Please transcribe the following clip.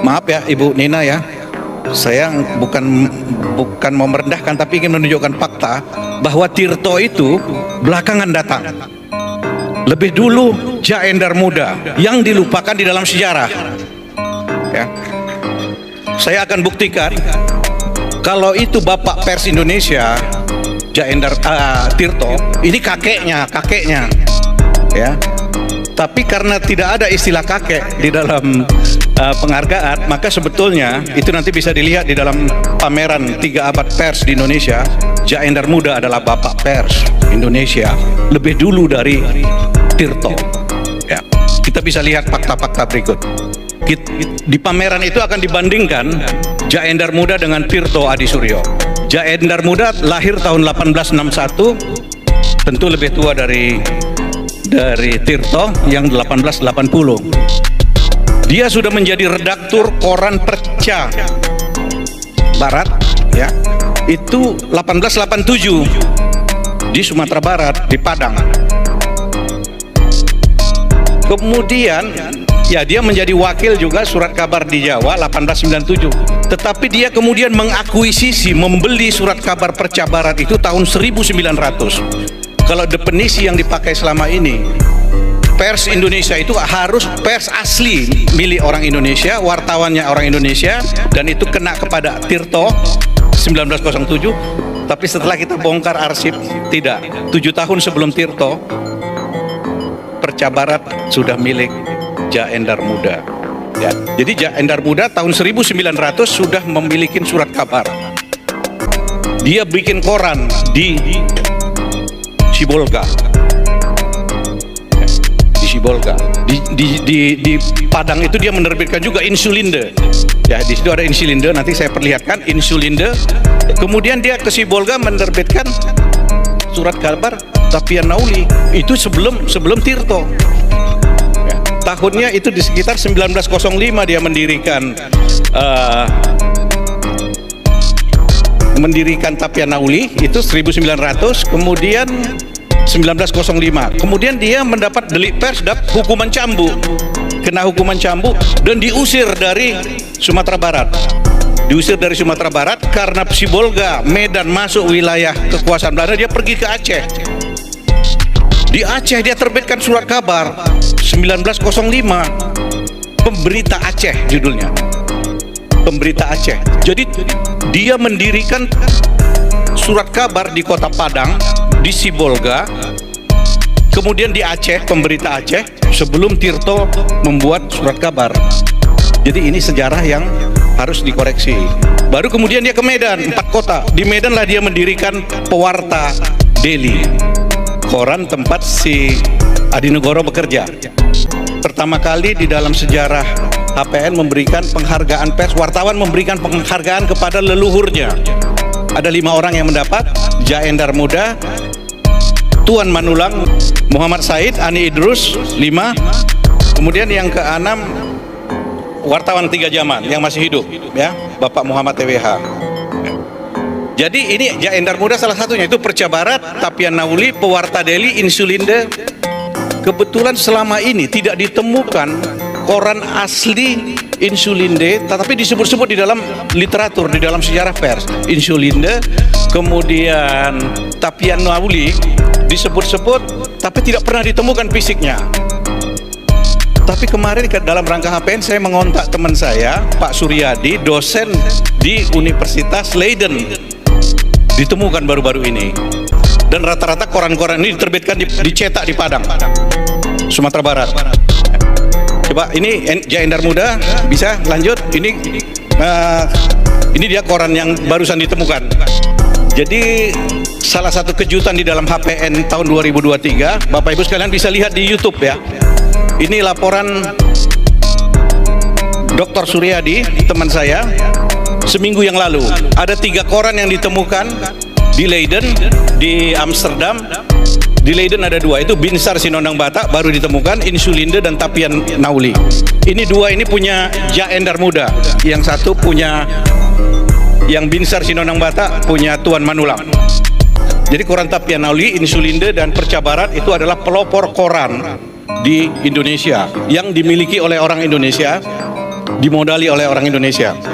Maaf ya Ibu Nina ya, saya bukan mau merendahkan, tapi ingin menunjukkan fakta bahwa Tirto itu belakangan datang. Lebih dulu Ja Endar Muda yang dilupakan di dalam sejarah. Ya. Saya akan buktikan kalau itu Bapak Pers Indonesia, Ja Endar Tirto, ini kakeknya, ya. Tapi karena tidak ada istilah kakek di dalam penghargaan, maka sebetulnya itu nanti bisa dilihat di dalam pameran 3 abad pers di Indonesia. Ja Endar Muda adalah Bapak Pers Indonesia lebih dulu dari Tirto. Ya, kita bisa lihat fakta-fakta berikut. Di pameran itu akan dibandingkan Ja Endar Muda dengan Tirto Adi Suryo. Ja Endar Muda lahir tahun 1861, tentu lebih tua dari Tirto yang 1880. Dia sudah menjadi redaktur koran Perca Barat, ya. Itu 1887 di Sumatera Barat, di Padang. Kemudian ya dia menjadi wakil juga Surat Kabar di Jawa 1897. Tetapi dia kemudian mengakuisisi, membeli Surat Kabar Perca Barat itu tahun 1900. Kalau definisi yang dipakai selama ini, pers Indonesia itu harus pers asli milik orang Indonesia, wartawannya orang Indonesia, dan itu kena kepada Tirto 1907. Tapi setelah kita bongkar arsip, tidak. 7 tahun sebelum Tirto, Perca Barat sudah milik Ja Endar Muda. Ya, jadi Ja Endar Muda tahun 1900 sudah memiliki surat kabar. Dia bikin koran di Sibolga. Di Sibolga. Di Padang itu dia menerbitkan juga Insulinde. Ya, di situ ada Insulinde, nanti saya perlihatkan Insulinde. Kemudian dia ke Sibolga menerbitkan surat kabar Tapian Nauli. Itu sebelum Tirto. Ya, tahunnya itu di sekitar 1905 dia mendirikan Tapian Nauli, itu 1900. Kemudian 1905. Kemudian dia mendapat delik pers, hukuman cambuk. Kena hukuman cambuk dan diusir dari Sumatera Barat. Diusir dari Sumatera Barat karena Sibolga, Medan masuk wilayah kekuasaan Belanda, dia pergi ke Aceh. Di Aceh dia terbitkan surat kabar 1905, Pemberita Aceh judulnya. Pemberita Aceh. Jadi dia mendirikan surat kabar di Kota Padang, di Sibolga, kemudian di Aceh, Pemberita Aceh, sebelum Tirto membuat surat kabar. Jadi ini sejarah yang harus dikoreksi. Baru kemudian dia ke Medan, 4 kota. Di Medan lah dia mendirikan Pewarta Daily, koran tempat si Adi Negoro bekerja. Pertama kali di dalam sejarah HPN memberikan penghargaan pers, wartawan memberikan penghargaan kepada leluhurnya. Ada 5 orang yang mendapat: Ja Endar Muda, Tuan Manulang, Muhammad Said, Ani Idrus, 5. Kemudian yang ke-6, wartawan 3 zaman yang masih hidup, ya, Bapak Muhammad TWH. Jadi ini Ja Endar Muda salah satunya, itu Perca Barat, Tapian Nauli, Pewarta Daily, Insulinde. Kebetulan selama ini tidak ditemukan koran asli Insulinde, tetapi disebut-sebut di dalam literatur, di dalam sejarah pers. Insulinde, kemudian Tapian Nauli disebut-sebut, tapi tidak pernah ditemukan fisiknya. Tapi kemarin dalam rangka HPN saya mengontak teman saya, Pak Suryadi, dosen di Universitas Leiden. Ditemukan baru-baru ini. Dan rata-rata koran-koran ini diterbitkan, dicetak di Padang, Sumatera Barat. Coba ini Ja Endar Muda, bisa lanjut. Ini dia koran yang barusan ditemukan. Jadi salah satu kejutan di dalam HPN tahun 2023, Bapak Ibu sekalian bisa lihat di YouTube ya. Ini laporan Dr. Suryadi, teman saya, seminggu yang lalu. Ada 3 koran yang ditemukan di Leiden, di Amsterdam. Di Leiden ada 2, itu Binsar Sinondang Batak baru ditemukan, Insulinde dan Tapian Nauli. Ini 2 ini punya Ja Endar Muda, yang satu punya, yang Binsar Sinondang Batak punya Tuan Manulang. Jadi koran Tapian Nauli, Insulinde dan Perca Barat itu adalah pelopor koran di Indonesia yang dimiliki oleh orang Indonesia. dimodali oleh orang Indonesia.